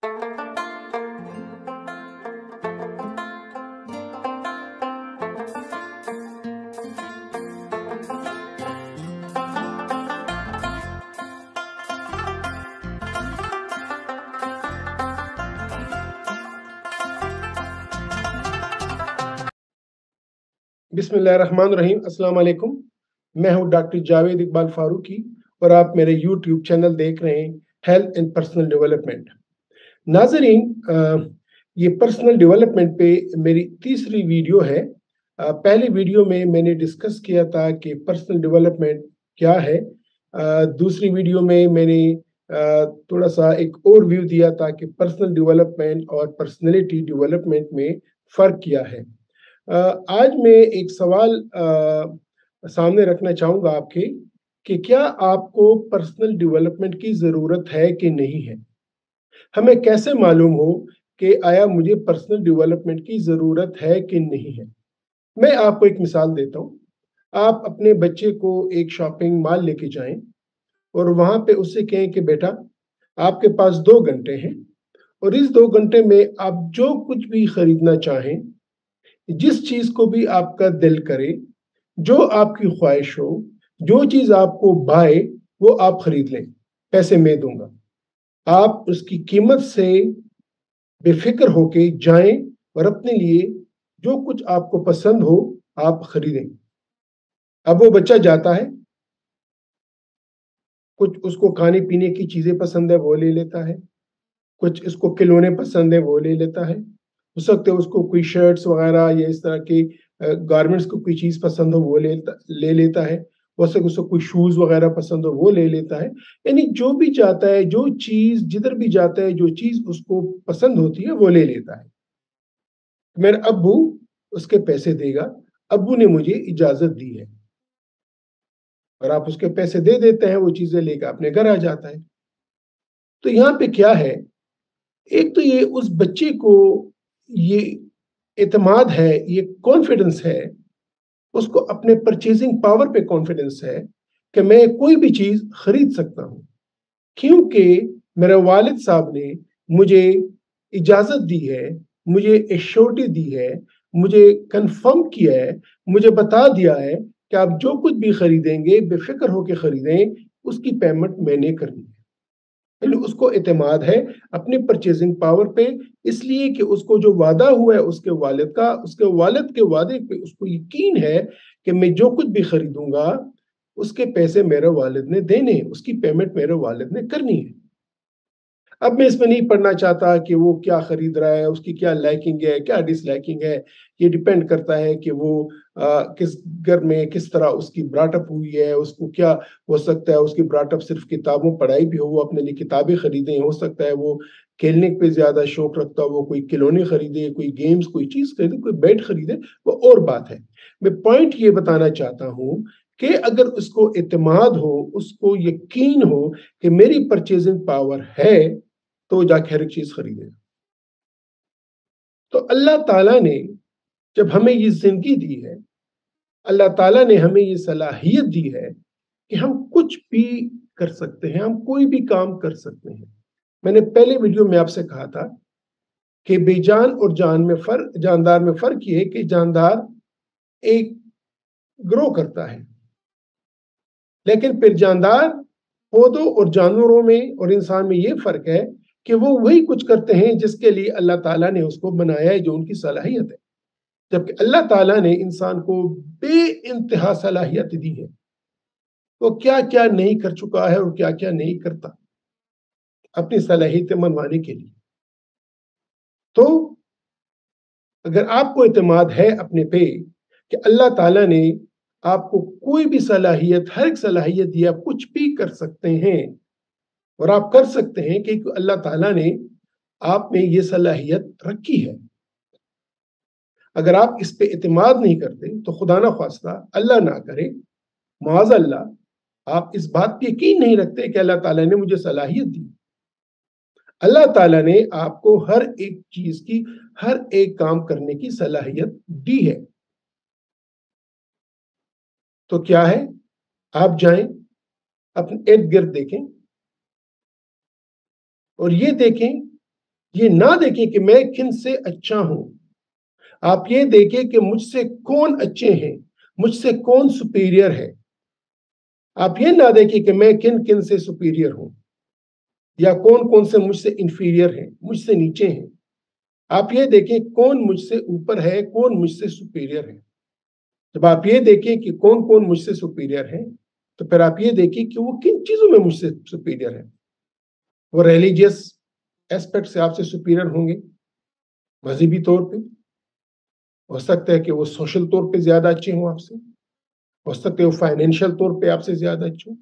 बिस्मिल्लाहिर्रहमानिर्रहीम। अस्सलाम वालेकुम। मैं हूं डॉक्टर जावेद इकबाल फारूकी और आप मेरे यूट्यूब चैनल देख रहे हैं हेल्थ एंड पर्सनल डेवलपमेंट। नाजरीन, ये पर्सनल डेवलपमेंट पे मेरी तीसरी वीडियो है। पहली वीडियो में मैंने डिस्कस किया था कि पर्सनल डेवलपमेंट क्या है। दूसरी वीडियो में मैंने थोड़ा सा एक और व्यू दिया था कि पर्सनल डेवलपमेंट और पर्सनैलिटी डेवलपमेंट में फ़र्क क्या है। आज मैं एक सवाल सामने रखना चाहूँगा आपके कि क्या आपको पर्सनल डेवलपमेंट की ज़रूरत है कि नहीं है? हमें कैसे मालूम हो कि आया मुझे पर्सनल डेवलपमेंट की ज़रूरत है कि नहीं है? मैं आपको एक मिसाल देता हूँ। आप अपने बच्चे को एक शॉपिंग मॉल लेके जाएँ और वहाँ पे उससे कहें कि बेटा, आपके पास 2 घंटे हैं और इस 2 घंटे में आप जो कुछ भी खरीदना चाहें, जिस चीज़ को भी आपका दिल करे, जो आपकी ख्वाहिश हो, जो चीज़ आपको भाए, वो आप खरीद लें, पैसे मैं दूँगा। आप उसकी कीमत से बेफ़िक्र होके जाएँ और अपने लिए जो कुछ आपको पसंद हो, आप खरीदें। अब वो बच्चा जाता है, कुछ उसको खाने-पीने की चीज़ें पसंद है, वो ले लेता है। कुछ इसको खिलौने पसंद है, वो ले लेता है। हो सकता है उसको कोई शर्ट्स वगैरह या इस तरह की गारमेंट्स को कोई चीज़ पसंद हो, वो ले लेता है। हो सकता है उसको कोई शूज़ वगैरह पसंद हो, वो ले लेता है। यानी जो भी चाहता है, जो चीज़ जिधर भी जाता है, जो चीज़ उसको पसंद होती है, वो ले लेता है। मेरा अब्बू उसके पैसे देगा, अब्बू ने मुझे इजाज़त दी है और आप उसके पैसे दे देते हैं, वो चीज़ें लेकर अपने घर आ जाता है। तो यहाँ पे क्या है, एक तो ये उस बच्चे को ये एतमाद है, ये कॉन्फिडेंस है, उसको अपने परचेजिंग पावर पे कॉन्फिडेंस है कि मैं कोई भी चीज़ खरीद सकता हूँ। क्योंकि मेरे वालिद साहब ने मुझे इजाज़त दी है, मुझे एश्योरिटी दी है, मुझे कन्फर्म किया है, मुझे बता दिया है कि आप जो कुछ भी खरीदेंगे बेफ़िक्र होके खरीदें, उसकी पेमेंट मैंने करनी है। यानी उसको एतमाद है अपनी परचेजिंग पावर पे, इसलिए कि उसको जो वादा हुआ है उसके वालिद का, उसके वालिद के वादे पे उसको यकीन है कि मैं जो कुछ भी खरीदूंगा उसके पैसे मेरे वालिद ने देने हैं, उसकी पेमेंट मेरे वालिद ने करनी है। अब मैं इसमें नहीं पढ़ना चाहता कि वो क्या खरीद रहा है, उसकी क्या लाइकिंग है, क्या डिसलाइकिंग है। ये डिपेंड करता है कि वो किस घर में किस तरह उसकी ब्रॉटअप हुई है, उसको क्या हो सकता है उसकी ब्रॉटअप सिर्फ किताबों पढ़ाई भी हो, वो अपने लिए किताबें खरीदें, हो सकता है वो खेलने पे ज़्यादा शौक रखता हो, वो कोई खिलौने खरीदे, कोई गेम्स, कोई चीज़ खरीदे, कोई बेड खरीदे, वो और बात है। मैं पॉइंट ये बताना चाहता हूँ कि अगर उसको इत्मीनान हो, उसको यकीन हो कि मेरी परचेजिंग पावर है, तो जाके हर एक चीज़ खरीदेगा। तो अल्लाह ताला ने जब हमें ये ज़िंदगी दी है, अल्लाह ताला ने हमें ये सलाहियत दी है कि हम कुछ भी कर सकते हैं, हम कोई भी काम कर सकते हैं। मैंने पहले वीडियो में आपसे कहा था कि बेजान और जानदार में फ़र्क ये है कि जानदार एक ग्रो करता है, लेकिन फिर जानदार पौधों और जानवरों में और इंसान में ये फ़र्क है कि वो वही कुछ करते हैं जिसके लिए अल्लाह ताला ने उसको बनाया है, जो उनकी सलाहियत है। जबकि अल्लाह ताला ने इंसान को बेइंतहा सलाहियत दी है, वो क्या-क्या नहीं कर चुका है और क्या-क्या नहीं करता, अपनी सलाहियतें मनवाने के लिए। तो अगर आपको एतमाद है अपने पे कि अल्लाह ताला ने आपको कोई भी सलाहियत, हर एक सलाहियत दी, आप कुछ भी कर सकते हैं और आप कर सकते हैं कि अल्लाह ताला ने आप में ये सलाहियत रखी है। अगर आप इस पे एतमाद नहीं करते तो खुदा ना ख्वास्ता, अल्लाह ना करे, माज़अल्लाह, आप इस बात पे यकीन नहीं रखते कि अल्लाह ताला ने मुझे सलाहियत दी। अल्लाह ताला ने आपको हर एक चीज़ की, हर एक काम करने की सलाहियत दी है। तो क्या है, आप जाएँ, अपने इर्द-गिर्द देखें और ये देखें ये ना देखें कि मैं किन से अच्छा हूं, आप ये देखें कि मुझसे कौन अच्छे हैं, मुझसे कौन सुपीरियर है। आप ये ना देखें कि मैं किन किन से सुपीरियर हूं या कौन कौन से मुझसे इंफीरियर हैं, मुझसे नीचे हैं। आप ये देखें कौन मुझसे ऊपर है, कौन मुझसे सुपीरियर है। जब आप ये देखें कि कौन कौन मुझसे सुपीरियर है, तो फिर आप ये देखें कि वो किन चीजों में मुझसे सुपीरियर है। वो रिलीजियस एस्पेक्ट से आपसे सुपीरियर होंगे, मजहबी तौर पे। हो सकता है कि वो सोशल तौर पे ज्यादा अच्छे हों आपसे, हो सकता है वो फाइनेंशियल तौर पे आपसे ज्यादा अच्छे हों,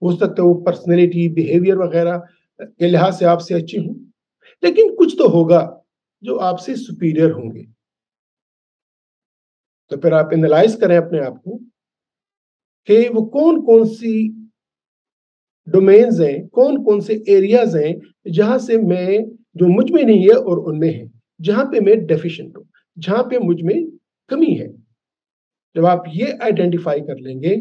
हो सकता है वो पर्सनैलिटी बिहेवियर वगैरह के लिहाज से आपसे अच्छे हों, लेकिन कुछ तो होगा जो आपसे सुपीरियर होंगे। तो फिर आप एनालाइज करें अपने आप को कि वो कौन कौन सी डोमेन्स हैं, कौन कौन से एरियाज हैं जहां से मैं, जो मुझ में नहीं है और उनमें है, जहां पे मैं डेफिशिएंट हूं, जहां पे मुझ में कमी है। जब आप ये आइडेंटिफाई कर लेंगे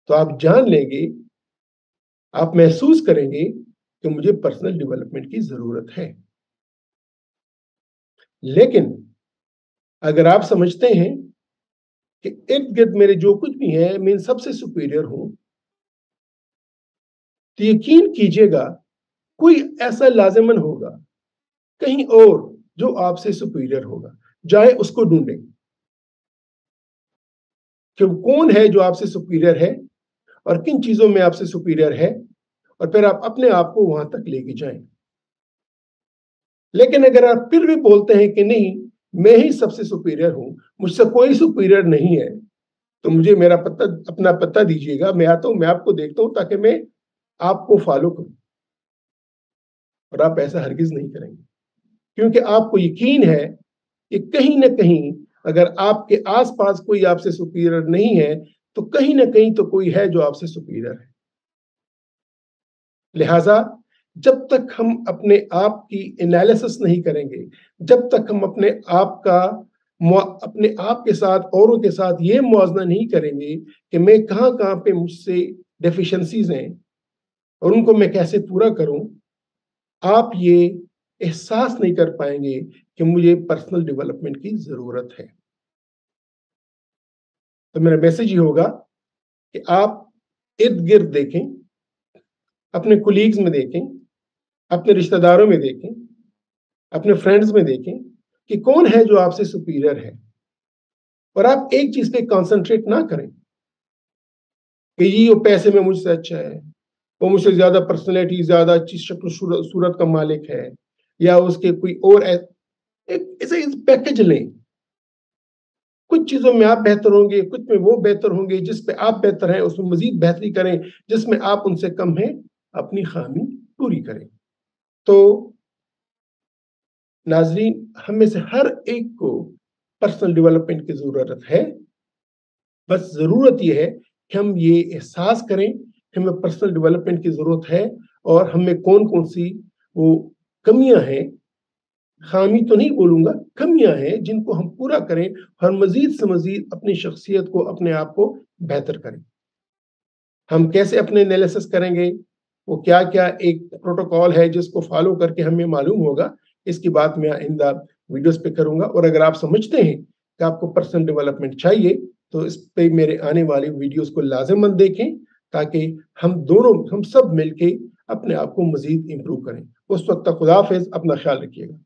तो आप जान लेंगे, आप महसूस करेंगे कि मुझे पर्सनल डेवलपमेंट की जरूरत है। लेकिन अगर आप समझते हैं कि इर्द गिर्द मेरे जो कुछ भी है मैं इन सबसे सुपीरियर हूं, तो यकीन कीजिएगा कोई ऐसा लाजिमन होगा कहीं और जो आपसे सुपीरियर होगा। जाए उसको ढूंढें कि वो कौन है जो आपसे सुपीरियर है और किन चीजों में आपसे सुपीरियर है, और फिर आप अपने आप को वहां तक लेके जाएं। लेकिन अगर आप फिर भी बोलते हैं कि नहीं, मैं ही सबसे सुपीरियर हूं, मुझसे कोई सुपीरियर नहीं है, तो मुझे मेरा पता, अपना पता दीजिएगा, मैं आता हूं, मैं आपको देखता हूं ताकि मैं आपको फॉलो करूं। और आप ऐसा हरगिज नहीं करेंगे, क्योंकि आपको यकीन है कि कहीं ना कहीं अगर आपके आसपास कोई आपसे सुपीरियर नहीं है, तो कहीं ना कहीं तो कोई है जो आपसे सुपीरियर है। लिहाजा जब तक हम अपने आप की एनालिसिस नहीं करेंगे, जब तक हम अपने आप का अपने आप के साथ, औरों के साथ ये मुआवजा नहीं करेंगे कि मैं कहाँ कहाँ पे मुझसे डेफिशिएंसीज हैं और उनको मैं कैसे पूरा करूं, आप ये एहसास नहीं कर पाएंगे कि मुझे पर्सनल डेवलपमेंट की जरूरत है। तो मेरा मैसेज ये होगा कि आप इर्द गिर्द देखें, अपने कोलीग्स में देखें, अपने रिश्तेदारों में देखें, अपने फ्रेंड्स में देखें कि कौन है जो आपसे सुपीरियर है। और आप एक चीज पे कंसंट्रेट ना करें कि ये वो पैसे में मुझसे अच्छा है, वो मुझसे ज्यादा पर्सनैलिटी, ज्यादा अच्छी शक्ल सूरत का मालिक है, या उसके कोई और एक ऐसे पैकेज लें। कुछ चीजों में आप बेहतर होंगे, कुछ में वो बेहतर होंगे, जिस पे आप बेहतर हैं उसमें मजीद बेहतरी करें, जिसमें आप उनसे कम हैं अपनी खामी पूरी करें। तो नाजरीन, हम में से हर एक को पर्सनल डेवलपमेंट की जरूरत है। बस जरूरत यह है कि हम ये एहसास करें कि हमें पर्सनल डेवलपमेंट की जरूरत है और हमें कौन कौन सी वो कमियां हैं, खामी तो नहीं बोलूंगा, कमियां हैं, जिनको हम पूरा करें और मजीद से मजीद अपनी शख्सियत को, अपने आप को बेहतर करें। हम कैसे अपने एनालिसिस करेंगे, वो क्या क्या एक प्रोटोकॉल है जिसको फॉलो करके हमें मालूम होगा, इसकी बात मैं आइंदा वीडियोस पे करूंगा। और अगर आप समझते हैं कि आपको पर्सनल डेवलपमेंट चाहिए, तो इस पे मेरे आने वाली वीडियोस को लाजिमन देखें, ताकि हम दोनों, हम सब मिलके अपने आप को मजीद इंप्रूव करें। उस वक्त तक खुदा हाफिज, अपना ख्याल रखिएगा।